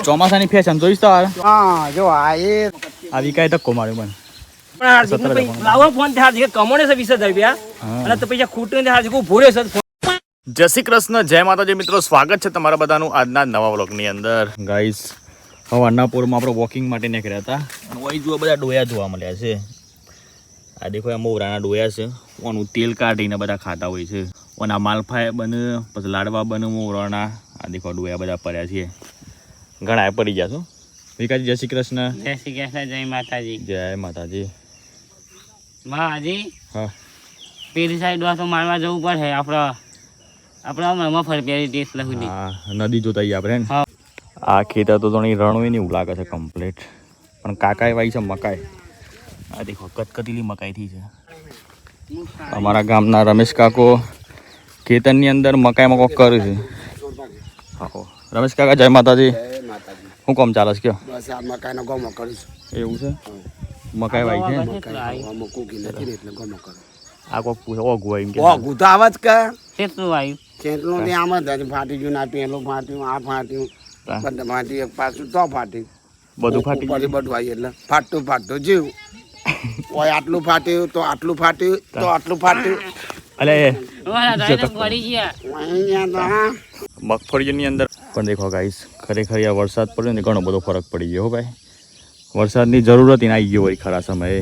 ચોમાસાની ફેશન જોઈશ તો હા જો આ એ આવી કાંઈ ધક્કો માર્યો મને. પણ હાર્દિકને પછી લાવો ફોન થી હાર્દિકે કમાણે છે 20,000 રૂપિયા અને તો પૈસા ખૂટે ને હાર્દિક ભોરે છે. જય શ્રી કૃષ્ણ, જય માતાજી મિત્રો, સ્વાગત છે તમારા બધાનું આજના નવા વ્લોગની અંદર. ગાઈસ હવાના પોરમાં આપણે વોકિંગ માટે નીકળ્યા હતા અને અહીં જુઓ બધા ડોયા જોવા મળ્યા છે. આ દેખો આ મોવરાના ડોયા છે, ઓનું તેલ કાઢીને બધા ખાતા હોય છે. ઓના માલફાએ બને, પછી લાડવા બને મોવરાના. આ દેખો ડોયા બધા પડ્યા છે, ઘણા પડી ગયા છો. વિકાસજી જય શ્રી કૃષ્ણ. જય શ્રી કૃષ્ણ, જય માતાજી. જય માતાજી. હાજી હા, પેલી સાઈડ વાતો મારવા જવું પડે. આપણા મફત પેરી ટેસ્ટ લખી દે. હા, નદી જોતા આપણે. આ ખેતર તો થોડી રણવી નહીં એવું લાગે છે કમ્પ્લીટ, પણ કાકાએ વાઈ છે મકાઈ. આ દેખો કતકતીલી મકાઈ થઈ છે. અમારા ગામના રમેશ કાકો ખેતરની અંદર મકાઈમાં કોક કરે છે. હા, રમેશ કાકા જય માતાજી. શું કામ ચાલે છે કયો? બસ આ મકાઈનો ગોમો કરીશું. એવું છે, મકાઈ વાઈ છે. ગોમો કૂકી નથી ને એટલે ગોમો કરો. આ કોક પૂછે ઓગું એમ કે ઓગું તો આવા જ કે કેટલું આવ્યું? કેટલું ને આમ જ ફાટી ગયું, ના પેલું ફાટ્યું, આ ફાટ્યું, બધા ફાટ્યું, એક પાછું તો ફાટ્યું, બધું ફાટી ઉપરથી બધું આવી એટલે ફાટતું જીવ. ઓય આટલું ફાટ્યું તો આટલું ફાટ્યું તો આટલું ફાટ્યું. અલે પડી ગયા અહીંયા તો હા મગફળીની અંદર પણ દેખો ગાઈસ, ખરેખર આ વરસાદ પડ્યો ને ઘણો બધો ફરક પડી ગયો ભાઈ. વરસાદની જરૂર હતી ને આવી ગયો વળી ખરા સમયે.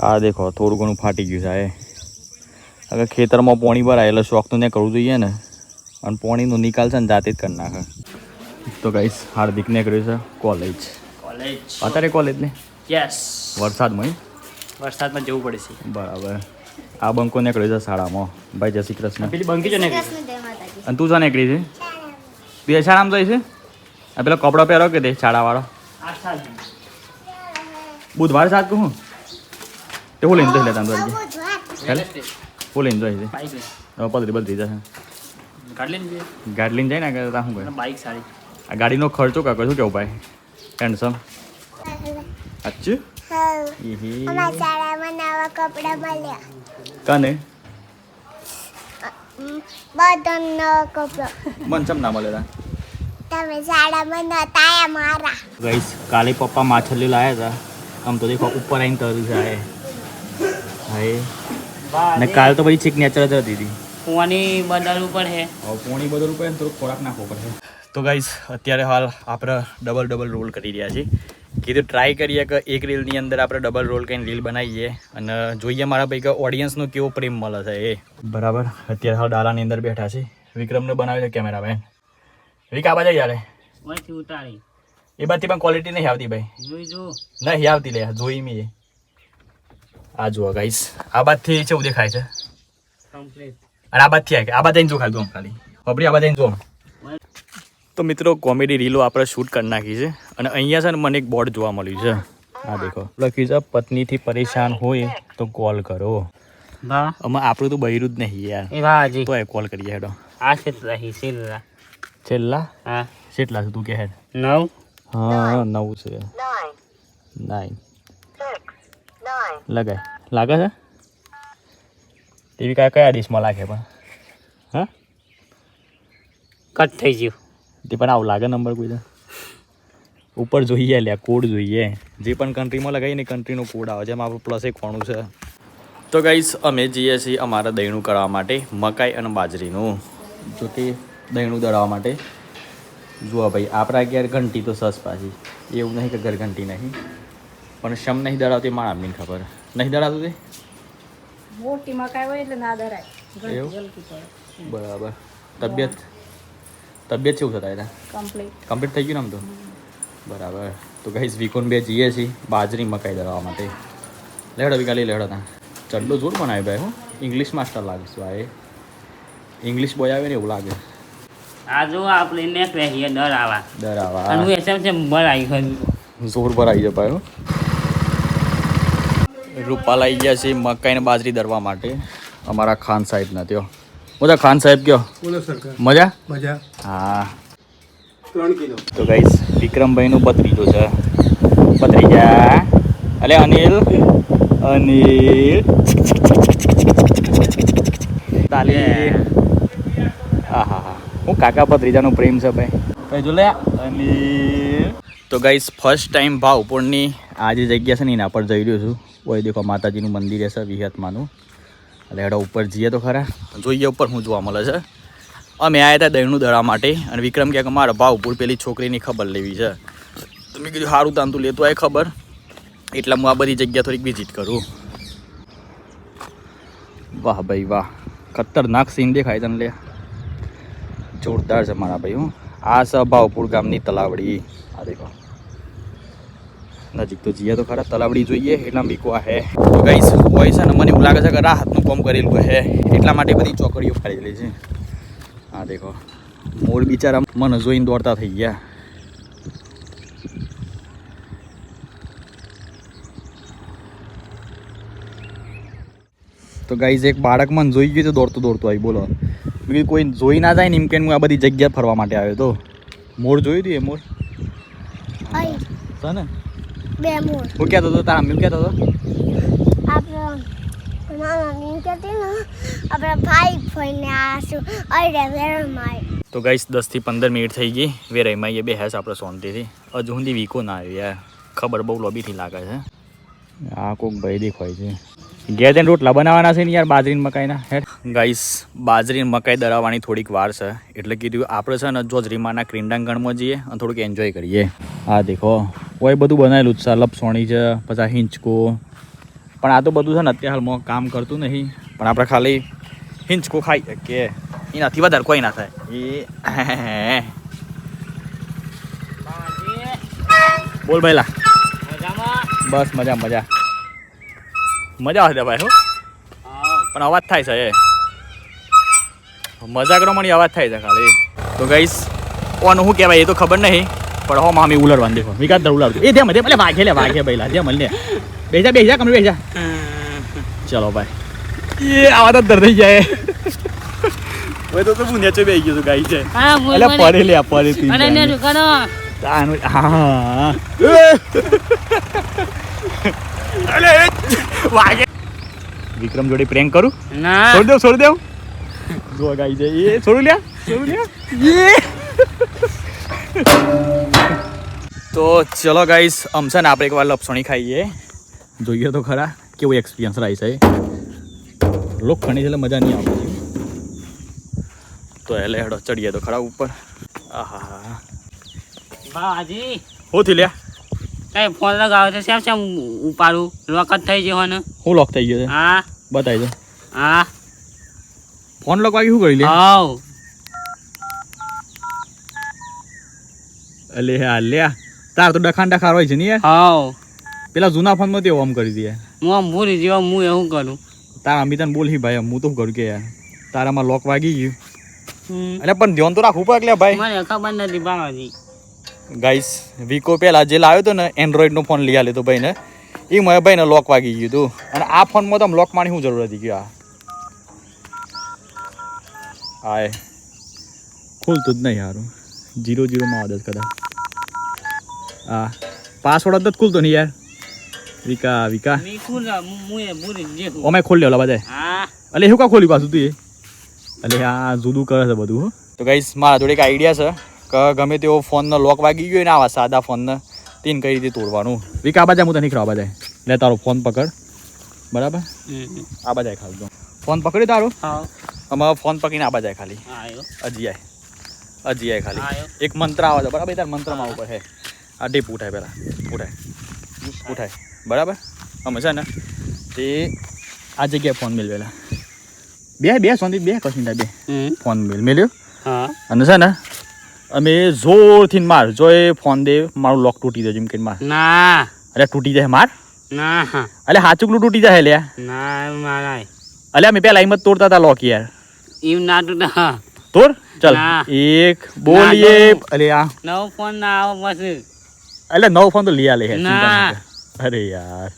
આ દેખો થોડું ઘણું ફાટી ગયું છે. અગર ખેતરમાં પાણી ભરાય એટલે શોખ તો ને કરવું જોઈએ ને, અને પાણીનો નિકાલ છે ને જાતે જ કરી નાખે. તો ગાઈસ હાર્દિક ને કર્યું છે કોલેજ. અત્યારે કોલેજ ને યસ, વરસાદમાં જવું પડે છે. બરાબર. આ બંકો ને કર્યું છે શાળામાં. ભાઈ જય શ્રી કૃષ્ણ. પેલી બંકી છે ને, અને તું શા નીકળી છે? બે શાળામાં જાય છે. આ પેલો કપડો પહેરો કે તે શાળાવાળો બુધવાર સાત કહું તે હું લઈને જઈ લેતા અંદર હું લઈને જાય છે. પધરી બધી જશે ગાડી લઈને જાય ને કે શું કહે બાઈક સારી. આ ગાડીનો ખર્ચો કાકો શું કેવું ભાઈ? હેન્ડસમ અચ્છું કને મન ચમ ના મળે ગઈસ. કાલે પપ્પા માછલી લાયા હતા, આમ તો દેખો ઉપર આવીને તરી જાય. હા, ને કાલ તો બધી ચીક નેચર જ હતી. કુવાની બદલવું પડે. હવે પોણી બદલવું પડે ને થોડુંક ખોરાક નાખવો પડે. તો ગાઈસ અત્યારે હાલ આપણે ડબલ રોલ કરી રહ્યા છીએ. કીધું ટ્રાય કરીએ કે એક રીલની અંદર આપણે ડબલ રોલ કરીને રીલ બનાવીએ અને જોઈએ મારા ભાઈ કે ઓડિયન્સનો કેવો પ્રેમ મળે છે એ. બરાબર. અત્યારે હાલ ડાલાની અંદર બેઠા છે. વિક્રમને બનાવે છે કેમેરામેન. વિક આ બાજુ યારે ઉતારી એ બાજથી પણ ક્વોલિટી નહીં આવતી ભાઈ. નહીં આવતી લે, જોઈ મી. આ જુઓ ગાઈસ, આ બાજથી કેવું દેખાય છે કમ્પ્લીટ, અને આ બાજથી આ બાજુ જઈને જો ખાલી જો ખાલી પપડી આ બાજુ જઈને જો. તો મિત્રો કોમેડી રીલો આપણે શૂટ કરી નાખી છે અને અહીંયા છે ને મને એક બોર્ડ જોવા મળ્યું છે. આ દેખો લખ્યું છે પત્નીથી પરેશાન હોય તો કોલ કરો. આમાં આપણું તો બૈરું જ નહીં યાર, તો એ કોલ કરીએ હેડો. આ છેલ્લા છેલ્લા હા કેટલા છે તું કે હેડ? 9. હા 9 છે. 9 લગાય લાગે છે ટીવી કયા ડિશમાં લાગે પણ હા કટ થઈ ગયું તે પણ આવું લાગે નંબર કોઈ ઉપર જોઈએ લે કોડ જોઈએ. જે પણ કન્ટ્રીમાં લગાવીએ ને કન્ટ્રીનો કોડ આવે છે, એમાં આપણે પ્લસ એક ખોણું છે. તો ગાઈસ અમે જઈએ છીએ અમારા દહીંનું કરવા માટે, મકાઈ અને બાજરીનું. જો કે દહીંનું દળાવવા માટે જુઓ ભાઈ આપણા ઘેર ઘંટી તો સસ પાછી, એવું નહીં કે ઘર ઘંટી નહીં, પણ શમ નહીં દળાવતી મારા અમને ખબર નહીં દળાવતું તે મોટી મકાઈ હોય એટલે ના દરાય. એવું બરાબર. તબિયત કેવું થતા હતા? કમ્પ્લીટ થઈ ગયું ને આમ તો બરાબર. તો ગાઈસ વિકોન બે જઈએ છીએ બાજરી મકાઈ દળાવવા માટે. લેડો વિકાલી લેડો ત્યાં ચડ્ડો જોર બનાવ્યો ભાઈ. હું ઇંગ્લિશ માસ્ટર લાગીશ ભાઈ, ઇંગ્લિશ બોય આવે ને એવું લાગે. આ જો આપણે નેક રહી ડરાવા ડરાવા અને એસમ છે ભરાઈ ગયું જોર ભરાઈ જાય ભાઈ. રૂપા લઈ ગયા છે મકાઈ ને બાજરી દળવા માટે અમારા ખાન સાહેબ ના ત્યો. બધા ખાન સાહેબ કયો મજા મજા. હા 3 કિલો. તો ગાઈસ વિક્રમભાઈ નું બત્રીજો છે. બત્રીજા અલે અનિલ તાલી. હા હા હા, હું કાકા ભત્રીજાનો પ્રેમ છે ભાઈ. ભાઈ જો લે તો ગાઈસ ફર્સ્ટ ટાઈમ ભાવપુરની આ જે જગ્યા છે ને એના પર જઈ રહ્યો છું. ઓય દેખો માતાજીનું મંદિર છે વિહતમાનું. એટલે હેડો ઉપર જઈએ તો ખરા, જોઈએ ઉપર શું જોવા મળે છે. અમે આવ્યા હતા દહીંનું દળા માટે અને વિક્રમ કહે કે મારા ભાવપુર પેલી છોકરીની ખબર લેવી છે. તો મેં કીધું સારું તાન તું લેતો હોય ખબર, એટલે હું આ બધી જગ્યા થોડીક વિઝિટ કરું. વાહ ભાઈ વાહ, ખતરનાક સીન દેખાય તને લે, જોરદાર છે મારા ભાઈ. હું આ છે ભાવપુર ગામની તલાવડી. આ દેખો નજીક તો જઈએ તો ખરા, તલાવડી જોઈએ એટલા બીકો હે. તો ગાઈસ હોય છે ને મને એવું લાગે છે કે રાહતનું કામ કરેલું હે, એટલા માટે બધી ચોકડીઓ ફાડેલી છે. હા દેખો મોર બિચારા મને જોઈને દોડતા થઈ ગયા. તો ગાઈઝ એક બાળક મને જોઈ ગયું તો દોડતો દોડતો આવી. બોલો બીજું કોઈ જોઈ ના જાય ને એમ કે હું આ બધી જગ્યા ફરવા માટે આવ્યો તો. મોર જોયું હતું એ મોર છે ને, બે મોર હું કહેતો હતો તારા મમ્મી કહેતો હતો આપણા ભાઈ ફઈને આશું અરે વેરમાય. તો ગાઈસ 10 થી 15 મિનિટ થઈ ગઈ વેરાઈમાં એ બે હેસ આપણે શાંતિથી. હજુ સુધી વીકો ના આવ્યો યાર, ખબર બહુ લોબીથી લાગે છે. આ કોક ભાઈ દેખાય છે. ઘેર જઈને રોટલા બનાવવાના છે ને યાર બાજરી મકાઈના. હેડ ગાઈસ બાજરી મકાઈ દળાવવાની થોડીક વાર છે, એટલે કીધું આપણે છે ને જોજરીમાના ક્રીડાંગણમાં જઈએ અને થોડુંક એન્જોય કરીએ. આ દેખો કોઈ બધું બનાવેલું છે, લપસોણી છે, પછી હિંચકો. પણ આ તો બધું છે ને અત્યારે હાલમાં કામ કરતું નહીં, પણ આપણે ખાલી હિંચકો ખાઈ શકીએ, એનાથી વધારે કોઈ ના થાય. એ બોલ ભાઈલા. બસ મજા મજા મજા આવે ભાઈ. હું પણ અવાજ થાય છે, એ મજા કરો મને અવાજ થાય છે ખાલી. તો ગઈશ ઓનું શું કહેવાય એ તો ખબર નહીં, પણ હો મામી ઉલરવાનું દેખો વિકાસ દર ઉલાડતું. એ ધ્યાન ભલે વાઘે લે વાઘે ભાઈલા જે મળને બેજા બેજા કમ બેજા. ચલો ભાઈ એ આવા તો દર થઈ જાય. ઓય તો હું નેચે બેહી ગયો છું ગાઈ છે. એટલે પડે લે પડે તી અને ને કરો તાનું. હા અલે વાગે વિક્રમ જોડે પ્રેન્ક કરું ના છોડ દેવ જો ગાઈ છે એ છોડું લ્યા એ. તો ચલો ગાઈસ આમ છે ને આપણે એકવાર લપસણી ખાઈએ, જોઈએ તો ખરા કેવું એક્સપિરિયન્સ રહી છે. લોખંડી એટલે મજા નહીં આવતી. તો એટલે હેડો ચડીએ તો ખરા ઉપર. આહા બાજી હું થી લ્યા કઈ ફોન લગાવે છે શેમ શેમ ઉપાડું વખત થઈ ગયો ને. હું લોક થઈ ગયો છે હા બતાવી દો. હા ફોન લોક વાગી શું કરી લે. હાવ અલે હા લ્યા તાર તો ડખાણ હોય છે ને યાર. હાવ પેલા જૂના ફોનમાં તેવો આમ કરી દે. હું આમ ભૂલી જેવા હું એવું કરું. તારા અમિતાને બોલી ભાઈ હું તો કરું કે યાર તારામાં લોક વાગી ગયું. એટલે પણ ધ્યાન તો રાખવું પડે એટલે ભાઈ. મને ખબર નથી બાવાજી. ગાઈસ વીકો પહેલા જે લાવ્યો હતો ને એન્ડ્રોઈડનો ફોન લઈ આલ્યો તો ભાઈને, એ મને ભાઈને લોક વાગી ગયું હતું. અને આ ફોનમાં તો આમ લોક માની શું જરૂર હતી કે આ હા ખુલતું જ નહીં સારું. 0-0 આદત કદાચ. હા પાસવર્ડ જ ખુલતો નહીં યાર. વિકા મી ખુલ હું એ ભૂલી જેવું. અમે ખોલી લેલા બધા. હા એટલે શું કા ખોલ્યું પાછું તું એ. એટલે આ જુદું કરે છે બધું. તો ગાઈસ મારા જોડે એક આઈડિયા છે કે ગમે તેવો ફોનનો લોક વાગી ગયો ને આવા સાદા ફોનને તેને કઈ રીતે તોડવાનું. વિકા આ બાજા હું તને નીકળવા બાજા લે તારો ફોન પકડ બરાબર. આ બાજા ખાલી દો ફોન પકડી તારો. હા અમારો ફોન પકડીને આ બાજા ખાલી આયો હજી આય ખાલી આયો. એક મંત્ર આવે છે બરાબર. તાર મંત્રમાં ઉપર હે આ ટીપ ઉઠાય પહેલાં ઉઠાય બરાબર. અમે છે ને તે આ જગ્યાએ ફોન મેળવેલા બે સોંધી બે કશું બે ફોન મેલ્યો. હા અને છે ને અમે જોરથી માર જો એ ફોન દે મારું લોક તૂટી જાય જેમ કે માર. ના અરે તૂટી જાય માર. ના અલે હાચુકલું તૂટી જાય લ્યા. ના મારા અલે અમે પેલા હિંમત તોડતા હતા લોક યાર. એમ ના તૂટા તોડ ચલ ના. એક બોલીએ. અલે આ નવો ફોન ના આવે પછી. એટલે નવો ફોન તો લઈ આલે હે. ના. અરે યાર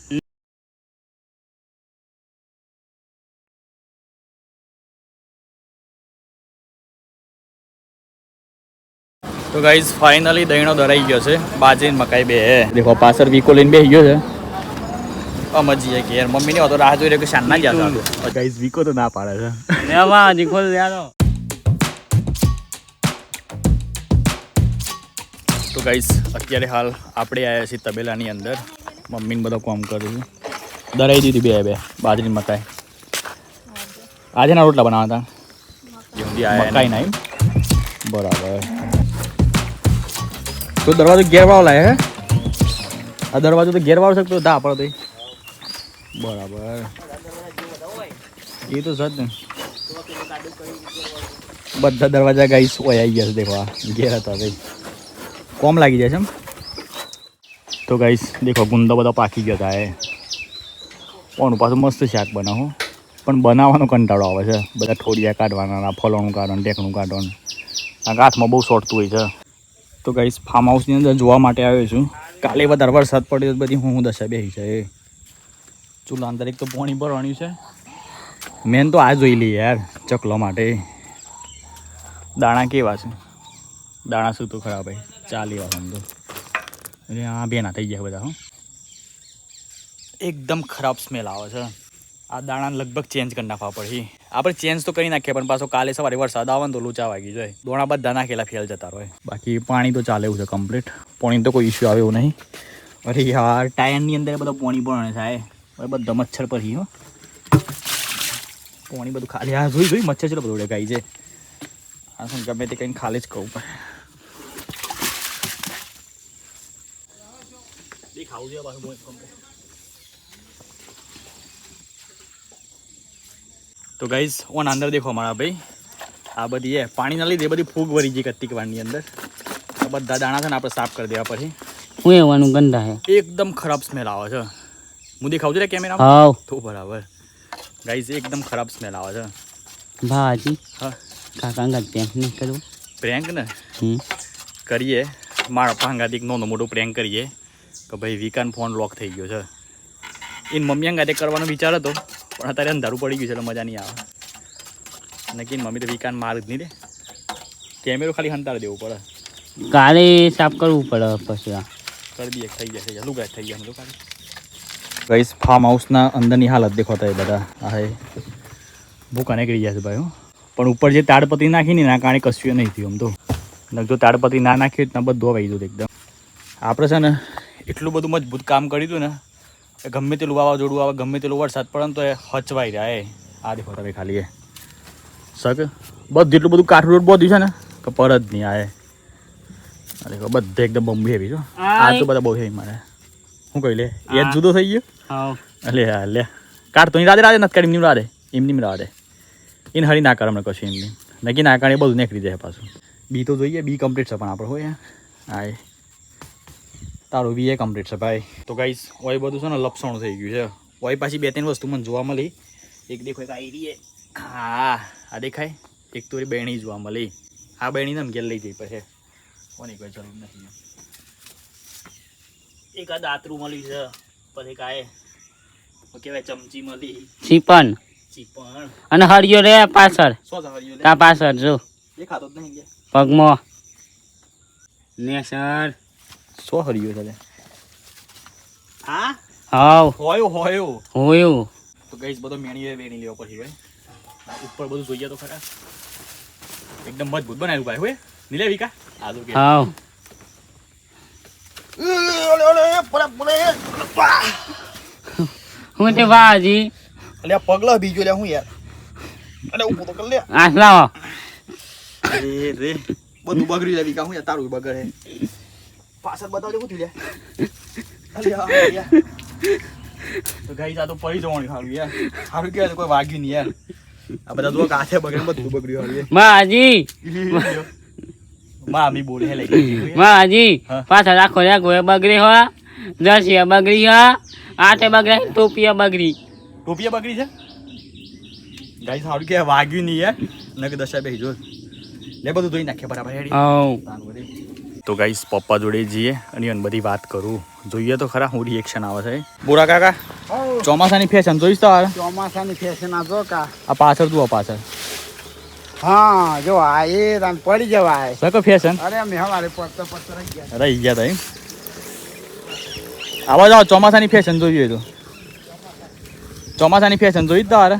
તો ગાઈઝ ફાઇનલી દહીણો દરાઈ ગયો છે. બાજરી મકાઈ બે હે દેખો પાછળ વીકો લઈને બેસી ગયો છે. અમજીએ કે યાર મમ્મીને હતો રાહ જોઈ રહ્યો કે શાન ના ગયા હતા. ગાઈઝ વીકો તો ના પાડે છે. લેવા જી ખોલ યારો. તો ગાઈસ અત્યારે હાલ આપણે આવ્યા છીએ તબેલાની અંદર. મમ્મીને બધો કામ કરું છું. દરાઈ દીધી બે બાજરી મકાઈ. આજે ના રોટલા બનાવતા મકાઈ ના એમ બરાબર. તો દરવાજો ગેરવાળો લાગે હે. આ દરવાજો તો ગેરવાળો છે તો દા પડતો બરાબર. એ તો સજ ને બધા દરવાજા ગાઈસ ઓય આવી ગયા છે. દેખો આ ઘેર હતા ભાઈ કોમ લાગી જાય છે એમ. તો ગાઈસ દેખો ગુંદા બધા પાકી ગયા હતા એ કોનું પાછું મસ્ત શાક બનાવો પણ બનાવવાનો કંટાળો આવે છે. બધા ઠોડિયા કાઢવાના ફલોનું કાઢવાનું ટેકનું કાઢવાનું આ હાથમાં બહુ સોટતું હોય છે. તો ગાઈસ ફાર્મ હાઉસની અંદર જોવા માટે આવ્યો છું. કાલે વધારે વરસાદ પડ્યો બધી હું દશા બેસી છે. ચૂલા અંદર એક તો પાણી ભરવાનું છે. મેન તો આ જોઈ લઈએ યાર ચકલો માટે દાણા કેવા છે. દાણા શું તો ખરાબ ભાઈ ચાલી વાર તો એટલે આ બેના થઈ ગયા બધા. એકદમ ખરાબ સ્મેલ આવે છે. આ દાણા લગભગ ચેન્જ કરી નાખવા પડે. આપણે ચેન્જ તો કરી નાખીએ પણ પાછો કાલે સવારે વરસાદ આવે ને તો લોચા વાગી જાય. દોણા બધા નાખેલા ફેલ જતા હોય. બાકી પાણી તો ચાલે એવું છે કમ્પ્લીટ. પાણી તો કોઈ ઇસ્યુ આવે એવું નહીં. અરે યાર ટાયરની અંદર બધું પાણી પણ થાય બધા મચ્છર પર હો પાણી બધું ખાલી. આ જોઈ મચ્છર છે બધું ગાઈ છે. આ શું ગમે તે કંઈ ખાલી જ કહું પડે. ખાવું છે પાછું. તો ગાઈઝ ઓન અંદર દેખો મારા ભાઈ આ બધી પાણીના લીધે બધી ફૂગ વળી ગઈ કત્તિકવાડની અંદર. આ બધા દાણા છે ને આપણે સાફ કરી દેવા પછી હું એવાનું ગંદા હે એકદમ ખરાબ સ્મેલ આવે છે. હું દેખાવું છું કેમેરા હાવ તો બરાબર ગાઈઝ એકદમ ખરાબ સ્મેલ આવે છે. ભાજી હા કાકા ગત પ્રેન્ક નહીં કરવું. પ્રેન્ક ને કરીએ મારા પાંગાથી નાનો મોટો પ્રેન્ક કરીએ કે ભાઈ વિકાન ફોન લોક થઈ ગયો છે. એને મમ્મી અંગાતે કરવાનો વિચાર હતો પણ અત્યારે અંધારું પડી ગયું છે એટલે મજા નહીં આવે. નક્કી મમ્મી તો વિકાન માર જ નહીં દે. કેમેરો ખાલી હંતાડી દેવું પડે. કાલે સાફ કરવું પડે પછી આ કરી દઈએ થઈ જાય લુગા થઈ ગયા. ખાલી ગાઈસ ફાર્મ હાઉસના અંદરની હાલત દેખો તો એ બધા હા ભૂકા નીકળી ગયા છે ભાઈ. પણ ઉપર જે તાડપત્રી નાખી ને એના કારણે કશું નહીં થયું. આમ તો જો તાડપત્રી ના નાખ્યું તો બધું વહી જતું એકદમ. આપણે છે ને એટલું બધું મજબૂત કામ કર્યું હતું ને ગમે તેલું વાવાઝોડું આવે ગમે તેલું વરસાદ પડે ને તો એ હચવાઈ રહ્યા. આ દેખો તમે ખાલી સક બધું એટલું બધું કાઠું રોડ બધું છે ને કે પર જ નહીં આવે. દેખો બધે એકદમ બમ્બી હેવી છો. આ તો બધા બહુ હેવી મારે શું કહી લે એ જ જુદો થઈ ગયો. લે લે કાઢતો નહીં રાધે રાધે નથી કાઢી રાધે એમની રાધે એને હરી ના કરે હમણાં કશું એમની નક્કી ના કારણે બધું નીકળી જાય પાછું. બી તો જોઈએ બી કમ્પ્લીટ છે પણ આપણે હોય હા તારું બી એ કમ્પ્લીટ છે ભાઈ. તો ગાઈસ ઓય બધું છે ને લપસણું થઈ ગયું છે. ઓય પાછી બે ત્રણ વસ્તુ મને જોવા મળી. એક દેખો એક આઈડી હા આ દેખાય એક તો બેણી જોવા મળી. આ બેણીને આમ ઘેર લઈ જઈ પછી કોની કોઈ જરૂર નથી. એક આ દાતરું મળ્યું છે પછી કાંઈ કહેવાય ચમચી મળી ચીપન અને હરિયો રે પાછળ તા પાછળ જો દેખાતો જ નહીં પગમાં ને સર સો હરિયો છે હા હાવ હોયો હોયું તો ગઈસ બધો મેણીએ વેણી લેવો પછી ભાઈ. ઉપર બધું જોઈએ તો ખરા એકદમ મજબૂત બનાવ્યું ભાઈ હોય નીલે વિકા આલુ કે હાવ હું તે ભાજી અલ્યા પગલા બીજો લે હું યાર અરે ઉભો તો કર લે આસલાવો અરે રે બધું બગડી લે વિકા હું યાર તારું બગડે પાછળ બતાવજો હું થયું લે અલ્યા તો ગાઈસ આ તો પડી જવાનું હારું યાર હારું કે કોઈ વાગ્યું નહીં યાર. આ બધા જો કાથે બગડે બધું બગડ્યું હારું ભાજી મામી બોલે હે લઈ ભાજી પાછળ રાખો રે ગોય બગડી હો દસિયા બગડી હો આઠે બગડી ટોપિયા બગડી ટોપિયા બગડી છે ગાઈસ હારું કે વાગ્યું નહીં યાર નકે દશા બેહી જો લે બધું ધોઈ નાખે બરાબર હેડી. તો ગાઈસ પપ્પા જોડે જઈએ અને એને બધી વાત કરું જોઈએ તો ખરા હું રિએક્શન આવે છે. બોરા કાકા ચોમાસાની ફેશન જોઈશ તો ચોમાસાની ફેશન આ જો કા આ પાછળ તું પાછળ હા જો આ એ તને પડી જવાય સકો ફેશન અરે અમે હવારે પડતો રહી ગયા તા એમ. આવા જાઓ ચોમાસાની ફેશન જોઈએ તો ચોમાસાની ફેશન જોઈ જ તારે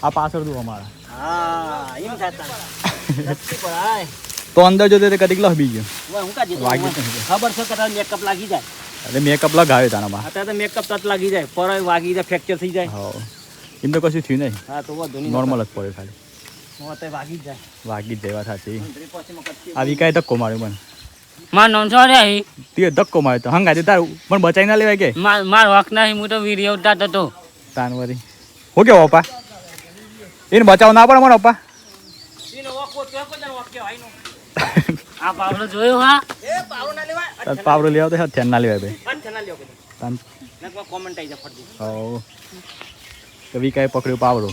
આ પાછળ તું અમારા હા એમ થતા તો અંદર જો તે કદીક લહ બી ગયો હું કાજી વાગી જ નથી. ખબર છે કે મેકઅપ લાગી જાય એટલે મેકઅપ લગાવ્યો તાનામાં અત્યારે તો મેકઅપ તત લાગી જાય પર વાગી જાય ફ્રેક્ચર થઈ જાય હા એમ તો કશું થયું નહીં હા તો વધુ નહીં નોર્મલ જ પડ્યો ખાલી અત્યારે વાગી જ જાય વાગી જ દેવા સાચી આવી કાંઈ ધક્કો માર્યો મને માર નોન છો રે તે ધક્કો માર્યો તો હંગાતી તારું પણ બચાવી ના લેવાય કે માર હક નહીં હું તો વિડીયો ઉતારતો હતો તાનવરી હું કેવો પપ્પા એને બચાવ ના પડે મારો પપ્પા આ પાવડો જોયો હા પાવડો લેવા તો ધ્યાન ના લેવાય ભાઈ તાન કોમેન્ટ આવી જાય ફરતી હો કવી કાંઈ પકડ્યો પાવડો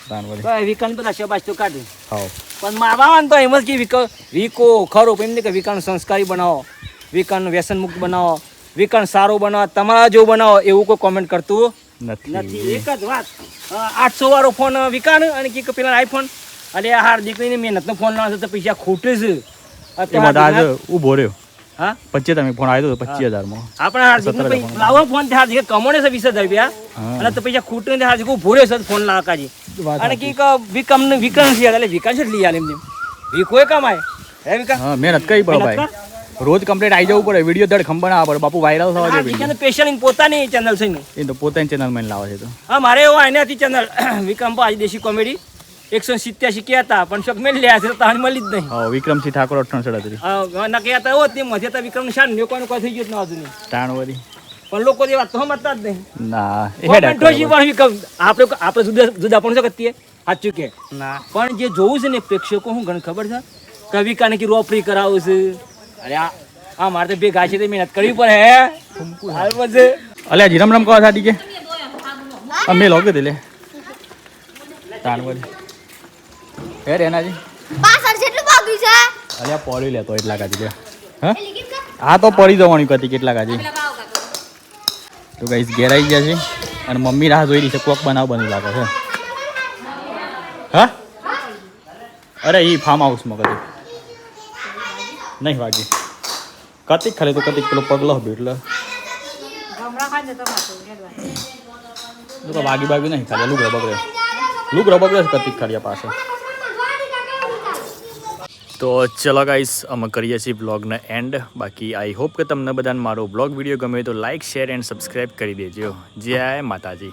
તાનવરી તો વિકાન પેલા શબાશ તો કાઢ્યું હા પણ મારવાનું તો એમ જ કે વિકો ખરો એમ નહીં કે વિકાન સંસ્કારી બનાવો વિકાન વ્યસન મુક્ત બનાવો વિકાન સારો બનાવો તમારા જેવું બનાવો એવું કોઈ કોમેન્ટ કરતું નથી નથી એક જ વાત 800 વાળો ફોન વિકાન અને કે પેલા આઈફોન અરે આ દીકરીને મહેનતનો ફોન લાવે તો પૈસા ખોટે છે એમાં તો આજે ઊભો રહ્યો હા 25,000 ફોન આવ્યો તો 25,000 આપણા હાર્દિક લાવો ફોન તે હાર્દિક કમોને છે 20,000 રૂપિયા અને તો પૈસા ખૂટે ને હાર્દિક ઉભો રહ્યો છે ફોન લાકાજી અને કે વિકમ ને વિકમ છે એટલે વિકાસ છે લઈ આલે એમને વિકોય કમાય હે વિકાસ હા મહેનત કરી પડે ભાઈ રોજ કમ્પ્લીટ આવી જવું પડે વિડીયો દડ ખંભા ના પડે બાપુ વાયરલ થવા જોઈએ વિકાસ સ્પેશિયલ પોતાની ચેનલ છે ને એ તો પોતાની ચેનલ માં લાવે છે તો હા મારે એવો આને હતી ચેનલ વિક્રમ ભાઈ દેશી કોમેડી 187 કે હતા પણ શોખ મેં લ્યા છે તો તાણ મળી જ નહીં હા વિક્રમસિંહ ઠાકોર 837 ના કે હતા એવો તે મધ્ય તા વિક્રમ શાન ને કોઈ કોઈ થઈ ગયું જ ન હતું તાણવરી પણ લોકો જે વાત તો સમજતા જ નહીં ના એ કોમેન્ટ હોય છે પણ વિક્રમ આપણે જુદા પણ શકત તે સાચું કે ના પણ જે જોવું છે ને પ્રેક્ષકો હું ઘણું ખબર છે કવિકાને કે રોફરી કરાવું છે અરે આ મારે તો બે ગાય છે તે મહેનત કરવી પડે હે હાલ પછી અલ્યા જી રમ કહો સાડી કે અમે લોગે દિલે તાણવરી હે રેનાજી પાછળ જેટલું ભાગ્યું છે અલ્યા પડી લેતો એટલા કાજી લે હા આ તો પડી જવાની કતી કેટલા કાજી તો ગાઈસ ઘેર આવી ગયા છે અને મમ્મી રાહ જોઈ રહી છે કોક બનવું લાગે છે હા અરે એ ફાર્મ હાઉસમાં કદી નહીં વાગી કતિક ખાલી તો કતિક પેલો પગલો હતો એટલે ગમરા ખાઈ જતો માથું હેડવા તો વાગી બાગી નહીં ખાલી લુગરો બગડે કતિક ખાલી પાસે તો ચલો ગાઈસ અમે કરીએ છીએ બ્લોગનો એન્ડ બાકી આઈ હોપ કે તમને બધાને મારો બ્લોગ વિડીયો ગમે તો લાઇક શેર એન્ડ સબસ્ક્રાઈબ કરી દેજો જય માતાજી.